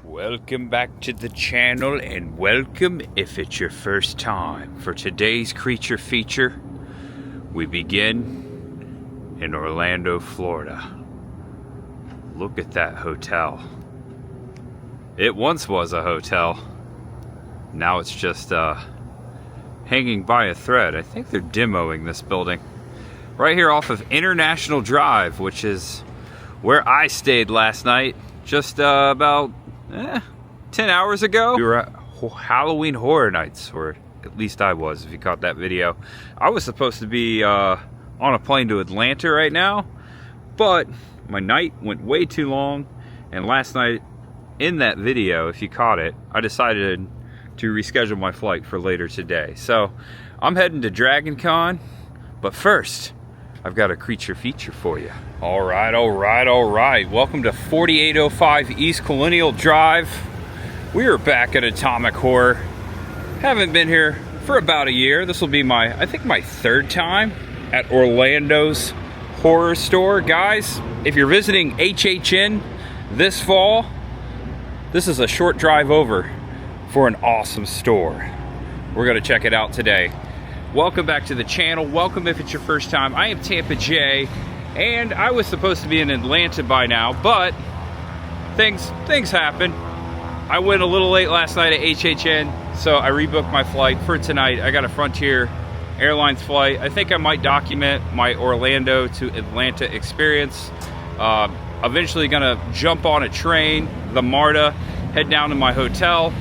Welcome back to the channel, and welcome if it's your first time. For today's creature feature, we begin in Orlando, Florida. Look at that hotel. It once was a hotel. Now it's just hanging by a thread. I think they're demoing this building. Right here off of International Drive, which is where I stayed last night. Just about 10 hours ago. We were at Halloween Horror Nights, or at least I was, if you caught that video. I was supposed to be on a plane to Atlanta right now, but my night went way too long, and last night in that video, if you caught it, I decided to reschedule my flight for later today. So I'm heading to Dragon Con, but first, I've got a creature feature for you. All right. Welcome to 4805 East Colonial Drive. We are back at Atomic Horror. Haven't been here for about a year. This will be I think my third time at Orlando's horror store. Guys, if you're visiting HHN this fall, this is a short drive over for an awesome store. We're gonna check it out today. Welcome back to the channel. Welcome if it's your first time. I am Tampa J, and I was supposed to be in Atlanta by now, but things happen. I went a little late last night at HHN, so I rebooked my flight for tonight. I got a Frontier Airlines flight. I think I might document my Orlando to Atlanta experience. Eventually gonna jump on a train, the MARTA, head down to my hotel.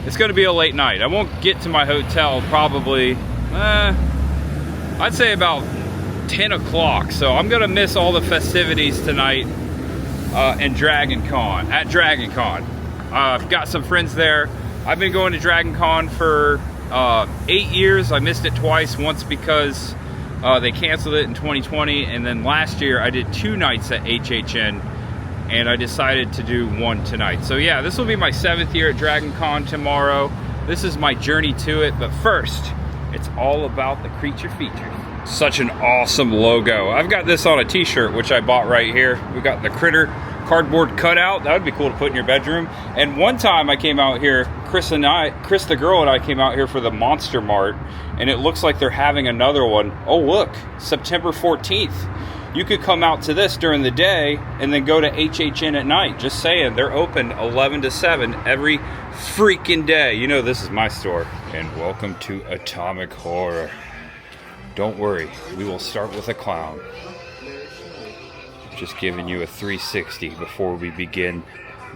It's gonna be a late night. I won't get to my hotel probably I'd say about 10 o'clock, so I'm gonna miss all the festivities tonight at Dragon Con. I've got some friends there. I've been going to Dragon Con for 8 years. I missed it twice, once because they canceled it in 2020, and then last year I did 2 nights at HHN, and I decided to do one tonight. So yeah, this will be my 7th year at Dragon Con tomorrow. This is my journey to it, but first, it's all about the creature features. Such an awesome logo. I've got this on a t-shirt, which I bought right here. We got the critter cardboard cutout. That would be cool to put in your bedroom. And one time I came out here, Chris the girl and I came out here for the Monster Mart, and it looks like they're having another one. Oh look, September 14th. You could come out to this during the day and then go to HHN at night. Just saying, they're open 11 to 7 every freaking day. You know this is my store. And welcome to Atomic Horror. Don't worry, we will start with a clown. Just giving you a 360 before we begin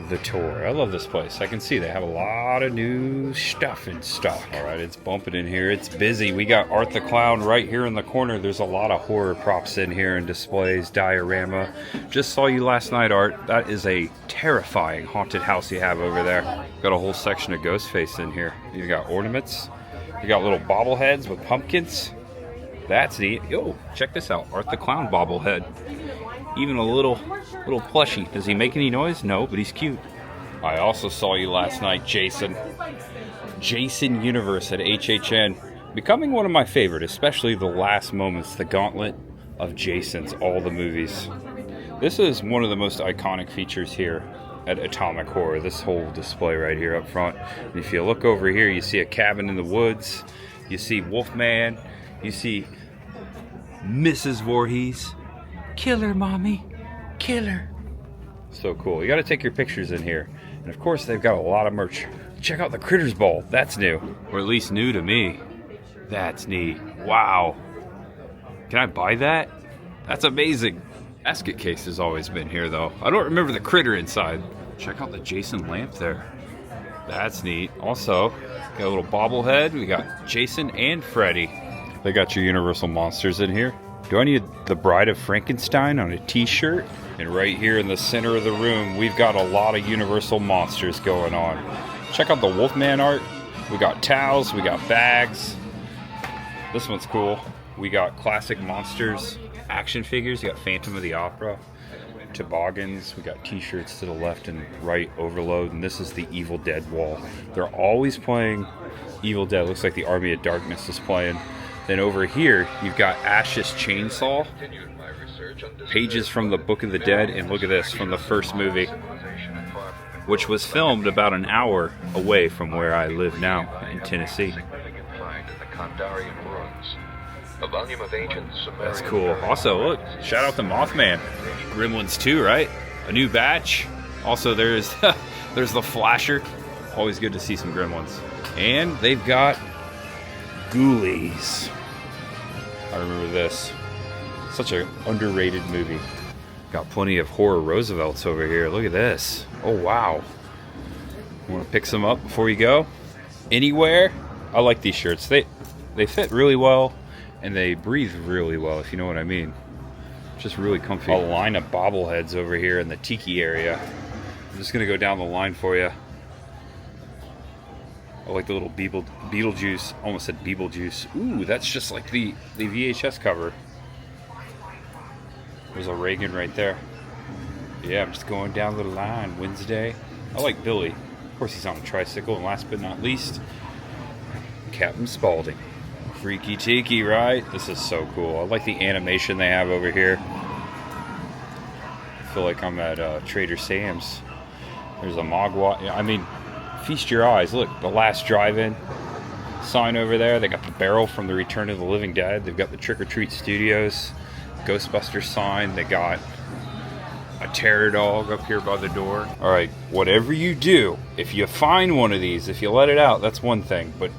the tour. I love this place. I can see they have a lot of new stuff in stock. All right, it's bumping in here. It's busy. We got Art the Clown right here in the corner. There's a lot of horror props in here and displays, diorama. Just saw you last night, Art. That is a terrifying haunted house you have over there. Got a whole section of Ghostface in here. You got ornaments. You got little bobbleheads with pumpkins. That's neat. Yo, check this out. Art the Clown bobblehead. Even a little plushie. Does he make any noise? No, but he's cute. I also saw you last night, Jason. Jason Universe at HHN. Becoming one of my favorite, especially the last moments, the gauntlet of Jason's, all the movies. This is one of the most iconic features here at Atomic Horror. This whole display right here up front. And if you look over here, you see a cabin in the woods. You see Wolfman. You see Mrs. Voorhees. Killer, mommy, killer. So cool. You got to take your pictures in here. And of course, they've got a lot of merch. Check out the Critters Ball. That's new. Or at least new to me. That's neat. Wow. Can I buy that? That's amazing. Basket case has always been here, though. I don't remember the critter inside. Check out the Jason lamp there. That's neat. Also, got a little bobblehead. We got Jason and Freddy. They got your Universal Monsters in here. Do I need the Bride of Frankenstein on a t-shirt? And right here in the center of the room, we've got a lot of Universal Monsters going on. Check out the Wolfman art. We got towels, we got bags. This one's cool. We got classic monsters, action figures. You got Phantom of the Opera, toboggans. We got t-shirts to the left and right, Overload. And this is the Evil Dead wall. They're always playing Evil Dead. Looks like the Army of Darkness is playing. Then over here, you've got Ash's Chainsaw, pages from the Book of the Dead, and look at this, from the first movie. which was filmed about an hour away from where I live now in Tennessee. That's cool. Also, look, shout out to Mothman. Gremlins 2, right? A new batch. Also, there's the Flasher. Always good to see some Gremlins. And they've got Ghoulies. I remember this. Such an underrated movie. Got plenty of horror Roosevelts over here. Look at this. Oh, wow. You want to pick some up before you go? Anywhere? I like these shirts. They fit really well, and they breathe really well, if you know what I mean. Just really comfy. A line of bobbleheads over here in the tiki area. I'm just going to go down the line for you. I like the little Beetlejuice. Almost said Beetlejuice. Ooh, that's just like the VHS cover. There's a Reagan right there. Yeah, I'm just going down the line. Wednesday. I like Billy. Of course, he's on a tricycle. And last but not least, Captain Spaulding. Freaky tiki, right? This is so cool. I like the animation they have over here. I feel like I'm at Trader Sam's. There's a Mogwai. I mean, feast your eyes. Look, the Last Drive-In sign over there. They got the barrel from the Return of the Living Dead. They've got the Trick or Treat Studios Ghostbusters sign. They got a terror dog up here by the door. All right, whatever you do, if you find one of these, if you let it out, that's one thing. But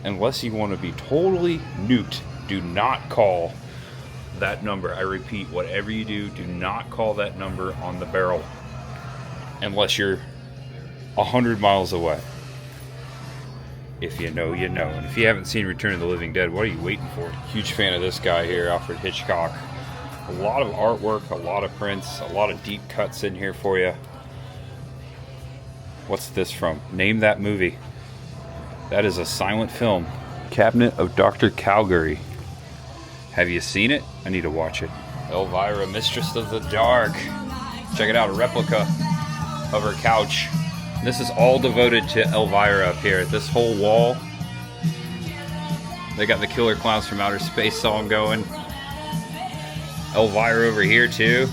unless you want to be totally nuked, do not call that number. I repeat, whatever you do, do not call that number on the barrel unless you're 100 miles away. If you know, you know. And if you haven't seen Return of the Living Dead, what are you waiting for? Huge fan of this guy here, Alfred Hitchcock. A lot of artwork, a lot of prints, a lot of deep cuts in here for you. What's this from? Name that movie. That is a silent film. Cabinet of Dr. Calgary. Have you seen it? I need to watch it. Elvira, Mistress of the Dark. Check it out, a replica of her couch. This is all devoted to Elvira up here. This whole wall. They got the Killer Clowns from Outer Space song going. Elvira over here too.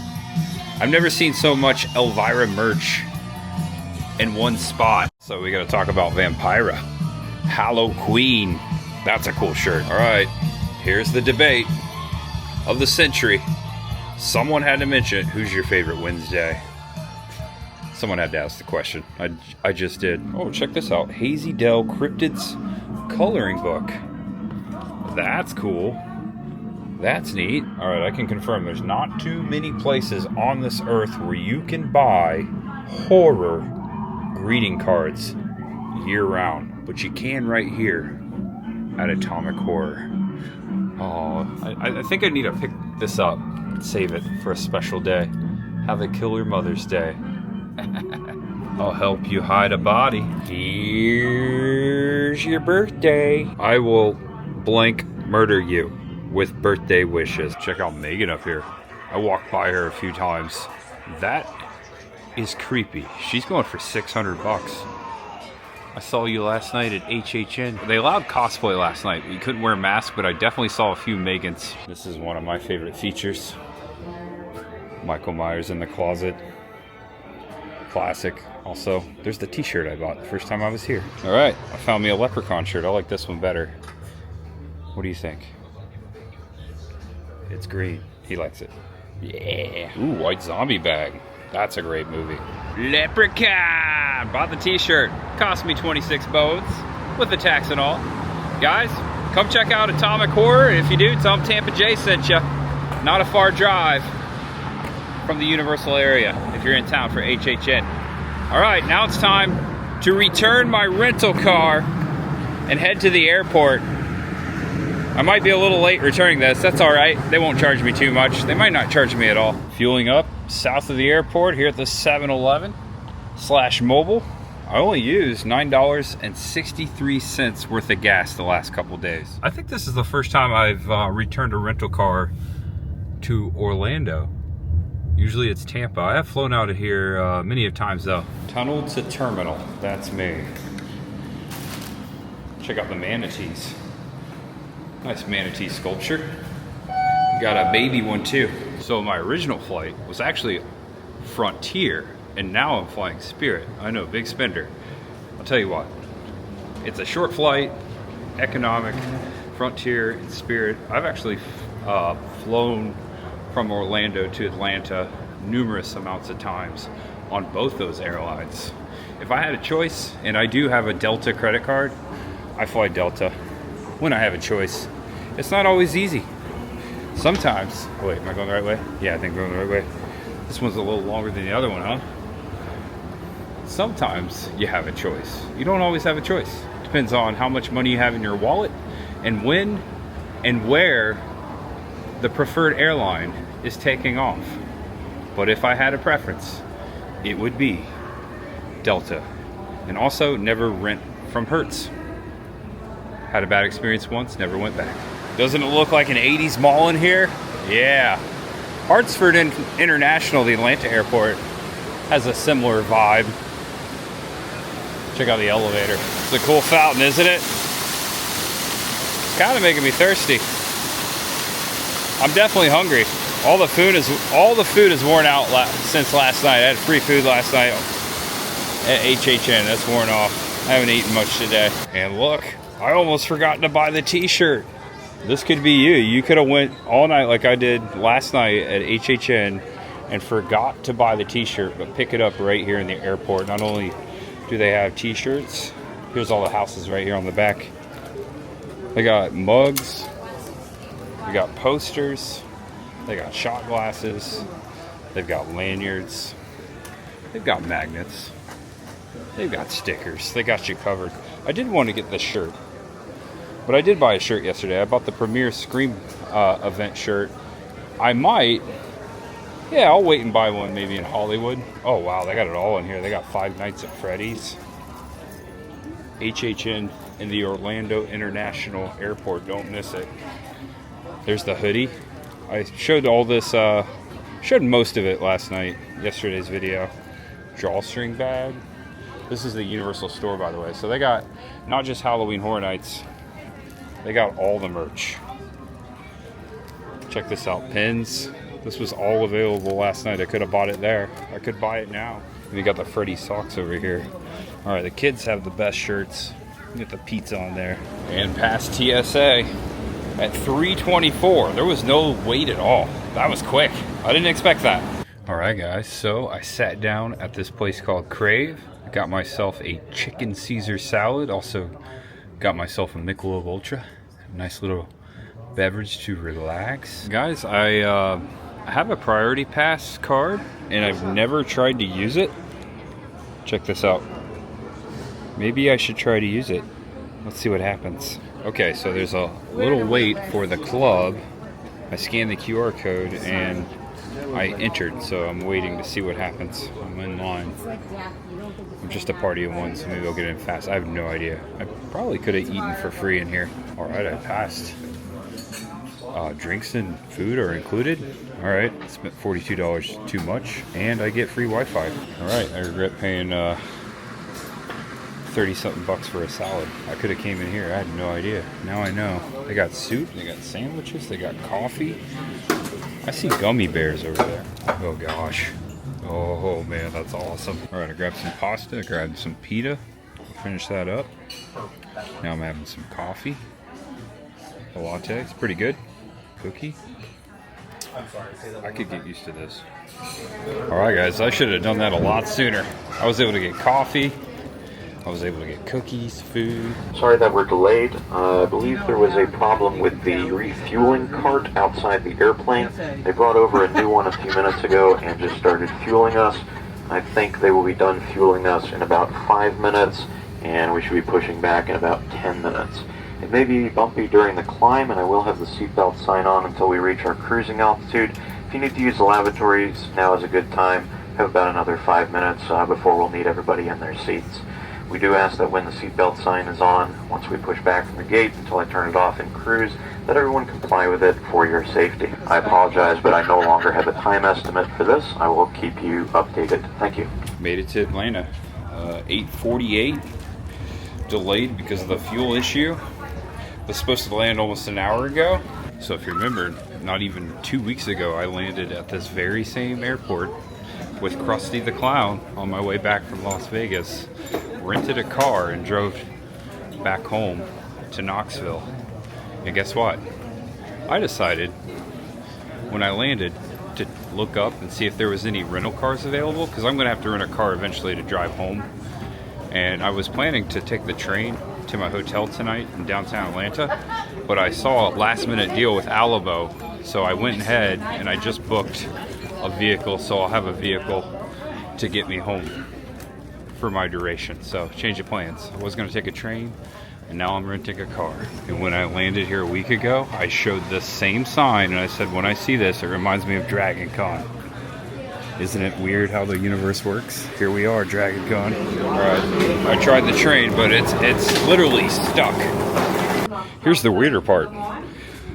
I've never seen so much Elvira merch in one spot. So we gotta talk about Vampira. Hallow Queen. That's a cool shirt. All right, here's the debate of the century. Someone had to mention, who's your favorite Wednesday? Someone had to ask the question. I just did. Oh, check this out. Hazy Dell Cryptids coloring book. That's cool. That's neat. All right, I can confirm there's not too many places on this earth where you can buy horror greeting cards year-round. But you can right here at Atomic Horror. Oh, I think I need to pick this up. Save it for a special day. Have a killer Mother's Day. I'll help you hide a body. Here's your birthday. I will blank murder you with birthday wishes. Check out Megan up here. I walked by her a few times. That is creepy. She's going for $600. I saw you last night at HHN. They allowed cosplay last night. You couldn't wear a mask, but I definitely saw a few Megans. This is one of my favorite features. Michael Myers in the closet. Classic. Also, there's the t-shirt I bought the first time I was here. All right, I found me a Leprechaun shirt. I like this one better. What do you think? It's green. He likes it. Yeah. Ooh, White Zombie Bag. That's a great movie. Leprechaun! Bought the t-shirt. Cost me 26 bones with the tax and all. Guys, come check out Atomic Horror. If you do, tell them Tampa J sent you. Not a far drive from the Universal area if you're in town for HHN. All right, now it's time to return my rental car and head to the airport. I might be a little late returning this. That's all right. They won't charge me too much. They might not charge me at all. Fueling up south of the airport here at the 7-Eleven/Mobile. I only used $9.63 worth of gas the last couple days. I think this is the first time I've returned a rental car to Orlando. Usually it's Tampa. I have flown out of here many of times though. Tunnel to terminal, that's me. Check out the manatees. Nice manatee sculpture. Got a baby one too. So my original flight was actually Frontier and now I'm flying Spirit. I know, big spender. I'll tell you what, it's a short flight, economic, Frontier and Spirit. I've actually flown from Orlando to Atlanta numerous amounts of times on both those airlines. If I had a choice, and I do have a Delta credit card, I fly Delta when I have a choice. It's not always easy. Sometimes, oh wait, am I going the right way? Yeah, I think I'm going the right way. This one's a little longer than the other one, huh? Sometimes you have a choice. You don't always have a choice. Depends on how much money you have in your wallet and when and where the preferred airline is taking off. But if I had a preference, it would be Delta. And also, never rent from Hertz. Had a bad experience once, never went back. Doesn't it look like an 80s mall in here? Yeah. Hartsford International, the Atlanta airport, has a similar vibe. Check out the elevator. It's a cool fountain, isn't it? It's kind of making me thirsty. I'm definitely hungry. All the food is worn out since last night. I had free food last night at HHN. That's worn off. I haven't eaten much today. And look, I almost forgot to buy the t-shirt. This could be you. You could have went all night like I did last night at HHN and forgot to buy the t-shirt, but pick it up right here in the airport. Not only do they have t-shirts, here's all the houses right here on the back. They got mugs, they got posters, they got shot glasses, they've got lanyards, they've got magnets, they've got stickers, they got you covered. I did want to get this shirt, but I did buy a shirt yesterday. I bought the Premiere Scream event shirt. I might, yeah, I'll wait and buy one maybe in Hollywood. Oh wow, they got it all in here. They got Five Nights at Freddy's. HHN in the Orlando International Airport, don't miss it. There's the hoodie. I showed all this, showed most of it last night, yesterday's video. Drawstring bag. This is the Universal store, by the way. So they got not just Halloween Horror Nights, they got all the merch. Check this out, pins. This was all available last night. I could have bought it there. I could buy it now. And you got the Freddy socks over here. All right, the kids have the best shirts. Get the pizza on there. And past TSA at 3:24. There was no wait at all. That was quick. I didn't expect that. All right, guys. So I sat down at this place called Crave. Got myself a chicken Caesar salad. Also got myself a Michelob Ultra. Nice little beverage to relax. Guys, I have a Priority Pass card and I've never tried to use it. Check this out. Maybe I should try to use it. Let's see what happens. Okay, so there's a little wait for the club. I scanned the QR code and I entered, so I'm waiting to see what happens. I'm in line. I'm just a party of one, so maybe I'll get in fast. I have no idea. I probably could have eaten for free in here. All right, I passed. Drinks and food are included. All right, spent $42 too much, and I get free Wi-Fi. All right, I regret paying 30-something bucks for a salad. I could have came in here. I had no idea. Now I know. They got soup, they got sandwiches, they got coffee. I see gummy bears over there. Oh gosh. Oh man, that's awesome. All right, I grabbed some pasta, I grabbed some pita. Finish that up. Now I'm having some coffee. A latte, it's pretty good. Cookie. I could get used to this. All right, guys, I should have done that a lot sooner. I was able to get coffee. I was able to get cookies, food. Sorry that we're delayed. I believe there was a problem with the refueling cart outside the airplane. They brought over a new one a few minutes ago and just started fueling us. I think they will be done fueling us in about 5 minutes, and we should be pushing back in about 10 minutes. It may be bumpy during the climb, and I will have the seatbelt sign on until we reach our cruising altitude. If you need to use the lavatories, now is a good time. Have about another 5 minutes before we'll need everybody in their seats. We do ask that when the seatbelt sign is on, once we push back from the gate until I turn it off in cruise, that everyone comply with it for your safety. I apologize, but I no longer have a time estimate for this. I will keep you updated. Thank you. Made it to Atlanta. 8:48. Delayed because of the fuel issue. Was supposed to land almost an hour ago. So if you remember, not even 2 weeks ago, I landed at this very same airport with Krusty the Clown on my way back from Las Vegas. Rented a car and drove back home to Knoxville. And guess what? I decided when I landed to look up and see if there was any rental cars available, because I'm going to have to rent a car eventually to drive home. And I was planning to take the train to my hotel tonight in downtown Atlanta, but I saw a last minute deal with Alamo, so I went ahead and I just booked a vehicle, so I'll have a vehicle to get me home for my duration. So change of plans. I was going to take a train, and now I'm renting a car. And when I landed here a week ago, I showed this same sign and I said, when I see this, it reminds me of Dragon Con. Isn't it weird how the universe works? Here we are, Dragon Con. Alright, I tried the train, but it's literally stuck. Here's the weirder part.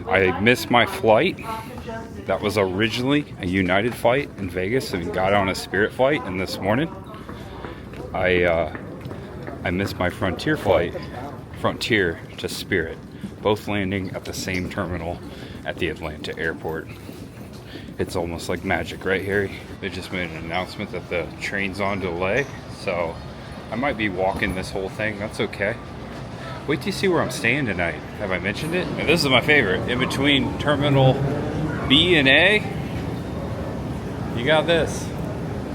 I missed my flight. That was originally a United flight in Vegas and got on a Spirit flight, and this morning I missed my Frontier flight. Frontier to Spirit, both landing at the same terminal at the Atlanta airport. It's almost like magic, right, Harry? They just made an announcement that the train's on delay, so I might be walking this whole thing. That's okay. Wait till you see where I'm staying tonight. Have I mentioned it? And this is my favorite. In between Terminal B and A, you got this.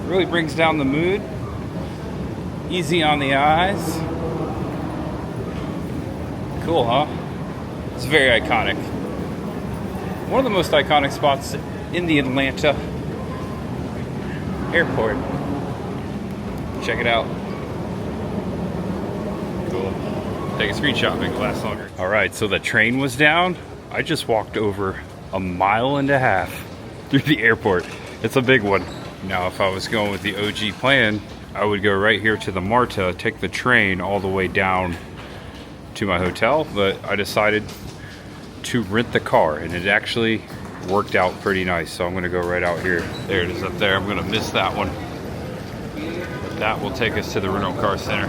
Really brings down the mood. Easy on the eyes. Cool, huh? It's very iconic. One of the most iconic spots in the Atlanta airport. Check it out. Cool. Take a screenshot, make it last longer. All right, so the train was down. I just walked over 1.5 miles through the airport. It's a big one. Now, if I was going with the OG plan, I would go right here to the MARTA, take the train all the way down to my hotel, but I decided to rent the car, and it actually worked out pretty nice, so I'm going to go right out here. There it is up there. I'm going to miss that one. That will take us to the rental car center.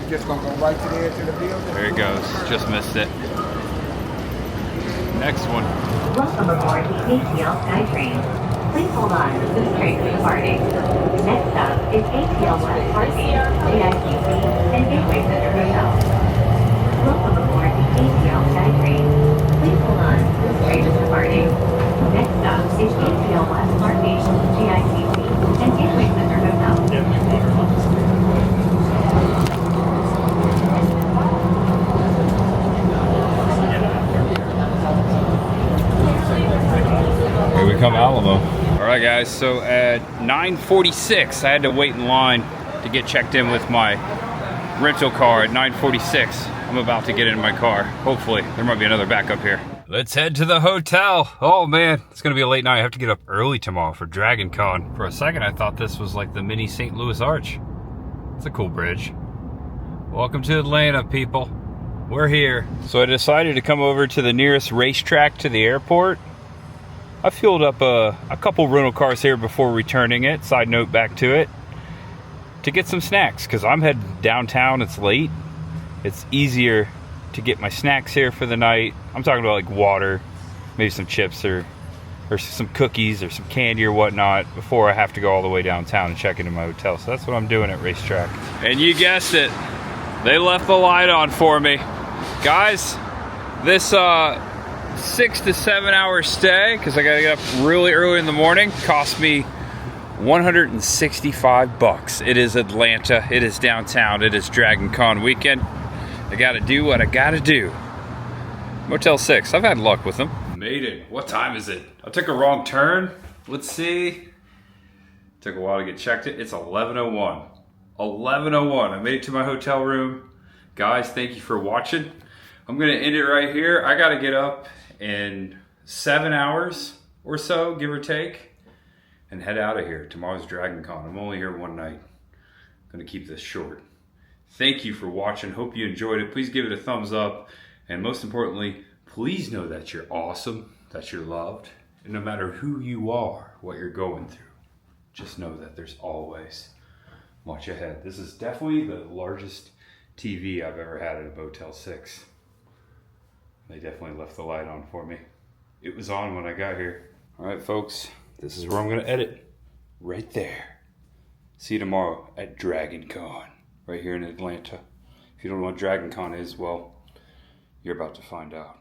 Just going to go right to the edge of the building. There it goes. Just missed it. Next one. Welcome aboard the ATL SkyTrain. Please hold on, this train is departing. Next up is ATL West Parking, JICC, and Gateway Center Hotel. Welcome aboard the ATL SkyTrain. Please hold on, this train is departing. Next up is ATL West Parking, GICC, and Gateway Center Hotel. Here we come, Alamo. All right, guys, so at 9:46, I had to wait in line to get checked in with my rental car at 9:46. I'm about to get in my car. Hopefully, there might be another backup here. Let's head to the hotel. Oh man, it's gonna be a late night. I have to get up early tomorrow for Dragon Con. For a second, I thought this was like the mini St. Louis Arch. It's a cool bridge. Welcome to Atlanta, people. We're here. So I decided to come over to the nearest racetrack to the airport. I fueled up a couple rental cars here before returning it. Side note back to it. To get some snacks, because I'm heading downtown. It's late. It's easier to get my snacks here for the night. I'm talking about like water, maybe some chips or some cookies or some candy or whatnot before I have to go all the way downtown and check into my hotel. So that's what I'm doing at racetrack. And you guessed it, they left the light on for me. Guys, this 6 to 7 hour stay, because I gotta get up really early in the morning, cost me $165. It is Atlanta, it is downtown, it is Dragon Con weekend. I gotta do what I gotta do. Motel 6, I've had luck with them. Made it. What time is it? I took a wrong turn. Let's see. Took a while to get checked in. It's 11:01. 11:01. I made it to my hotel room. Guys, thank you for watching. I'm gonna end it right here. I gotta get up in 7 hours or so, give or take, and head out of here. Tomorrow's Dragon Con. I'm only here one night. I'm gonna keep this short. Thank you for watching. Hope you enjoyed it. Please give it a thumbs up. And most importantly, please know that you're awesome, that you're loved. And no matter who you are, what you're going through, just know that there's always watch ahead. This is definitely the largest TV I've ever had at a Motel 6. They definitely left the light on for me. It was on when I got here. All right, folks, this is where I'm gonna edit. Right there. See you tomorrow at Dragon Con, right here in Atlanta. If you don't know what Dragon Con is, well, you're about to find out.